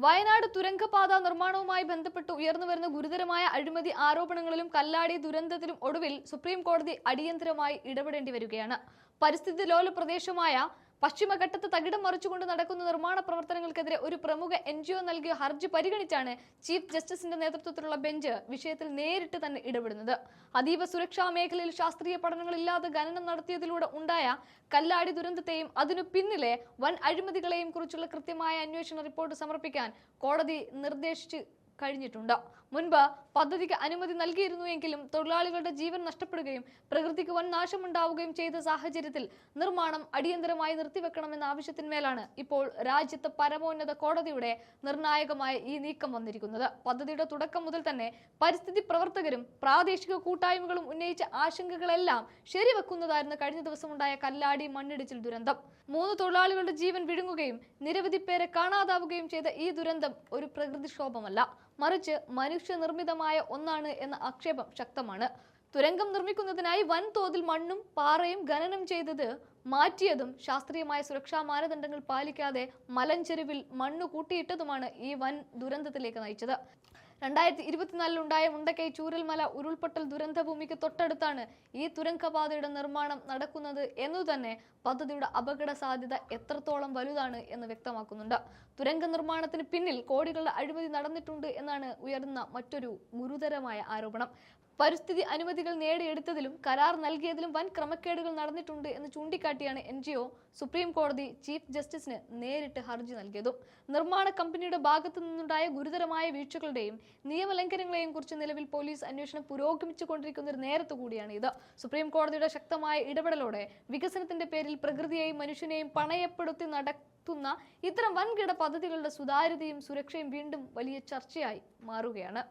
വയനാട് തുരങ്കപാത നിർമ്മാണവുമായി ബന്ധപ്പെട്ട് ഉയർന്നുവരുന്ന ഗുരുതരമായ അഴിമതി ആരോപണങ്ങളിലും കല്ലാടി ദുരന്തത്തിലും ഒടുവിൽ സുപ്രീം കോടതി അടിയന്തരമായി ഇടപെടേണ്ടി വരികയാണ്. പരിസ്ഥിതി ലോല പ്രദേശമായ പശ്ചിമഘട്ടത്ത് തകിടം മറിച്ചുകൊണ്ട് നടക്കുന്ന നിർമ്മാണ പ്രവർത്തനങ്ങൾക്കെതിരെ ഒരു പ്രമുഖ NGO നൽകിയ ഹർജി പരിഗണിച്ചാണ് ചീഫ് ജസ്റ്റിസിന്റെ നേതൃത്വത്തിലുള്ള ബെഞ്ച് വിഷയത്തിൽ നേരിട്ട് തന്നെ ഇടപെടുന്നത്. അതീവ സുരക്ഷാ മേഖലയിൽ ശാസ്ത്രീയ പഠനങ്ങളില്ലാതെ ഖനനം നടത്തിയതിലൂടെ ഉണ്ടായ കല്ലാടി ദുരന്തത്തെയും അതിനു പിന്നിലെ വൻ അഴിമതികളെയും കുറിച്ചുള്ള കൃത്യമായ അന്വേഷണ റിപ്പോർട്ട് സമർപ്പിക്കാൻ കോടതി നിർദ്ദേശിച്ചു കഴിഞ്ഞിട്ടുണ്ട്. മുൻപ് പദ്ധതിക്ക് അനുമതി നൽകിയിരുന്നുവെങ്കിലും തൊഴിലാളികളുടെ ജീവൻ നഷ്ടപ്പെടുകയും പ്രകൃതിക്ക് വൻ നാശമുണ്ടാവുകയും ചെയ്ത സാഹചര്യത്തിൽ നിർമ്മാണം അടിയന്തരമായി നിർത്തിവെക്കണമെന്ന ആവശ്യത്തിന്മേലാണ് ഇപ്പോൾ രാജ്യത്ത് പരമോന്നത കോടതിയുടെ നിർണായകമായ ഈ നീക്കം വന്നിരിക്കുന്നത്. പദ്ധതിയുടെ തുടക്കം മുതൽ തന്നെ പരിസ്ഥിതി പ്രവർത്തകരും പ്രാദേശിക കൂട്ടായ്മകളും ഉന്നയിച്ച ആശങ്കകളെല്ലാം ശരിവെക്കുന്നതായിരുന്നു കഴിഞ്ഞ ദിവസമുണ്ടായ കല്ലാടി മണ്ണിടിച്ചിൽ ദുരന്തം. 3 തൊഴിലാളികളുടെ ജീവൻ വിഴുങ്ങുകയും നിരവധി പേരെ കാണാതാവുകയും ചെയ്ത ഈ ദുരന്തം ഒരു പ്രകൃതിക്ഷോഭമല്ല, മറിച്ച് മനുഷ്യനിർമ്മിതമായ ഒന്നാണ് എന്ന ആക്ഷേപം ശക്തമാണ്. തുരങ്കം നിർമ്മിക്കുന്നതിനായി വൻതോതിൽ മണ്ണും പാറയും ഖനനം ചെയ്തത് മാറ്റിയതും ശാസ്ത്രീയമായ സുരക്ഷാ മാനദണ്ഡങ്ങൾ പാലിക്കാതെ മലഞ്ചെരുവിൽ മണ്ണ് കൂട്ടിയിട്ടതുമാണ് ഈ വൻ ദുരന്തത്തിലേക്ക് നയിച്ചത്. 2024 മുണ്ടക്കൈ ചൂരൽമല ഉരുൾപൊട്ടൽ ദുരന്തഭൂമിക്ക് തൊട്ടടുത്താണ് ഈ തുരങ്കപാതയുടെ നിർമ്മാണം നടക്കുന്നത് എന്നുതന്നെ പദ്ധതിയുടെ അപകട സാധ്യത എത്രത്തോളം വലുതാണ് എന്ന് വ്യക്തമാക്കുന്നുണ്ട്. തുരങ്ക നിർമ്മാണത്തിന് പിന്നിൽ കോടികളുടെ അഴിമതി നടന്നിട്ടുണ്ട് എന്നാണ് ഉയർന്ന മറ്റൊരു ഗുരുതരമായ ആരോപണം. പരിസ്ഥിതി അനുമതികൾ നേടിയെടുത്തതിലും കരാർ നൽകിയതിലും വൻ ക്രമക്കേടുകൾ നടന്നിട്ടുണ്ട് എന്ന് ചൂണ്ടിക്കാട്ടിയാണ് NGO സുപ്രീം കോടതി ചീഫ് ജസ്റ്റിസിന് നേരിട്ട് ഹർജി നൽകിയതും. നിർമ്മാണ കമ്പനിയുടെ ഭാഗത്തു നിന്നുണ്ടായ ഗുരുതരമായ വീഴ്ചകളുടെയും നിയമലംഘനങ്ങളെയും കുറിച്ച് നിലവിൽ പോലീസ് അന്വേഷണം പുരോഗമിച്ചുകൊണ്ടിരിക്കുന്ന ഒരു നേരത്തു കൂടിയാണ് ഇത്. സുപ്രീം കോടതിയുടെ ശക്തമായ ഇടപെടലോടെ വികസനത്തിന്റെ പേരിൽ പ്രകൃതിയെയും മനുഷ്യനെയും പണയപ്പെടുത്തി നടത്തുന്ന ഇത്തരം വൻകിട പദ്ധതികളുടെ സുതാര്യതയും സുരക്ഷയും വീണ്ടും വലിയ ചർച്ചയായി മാറുകയാണ്.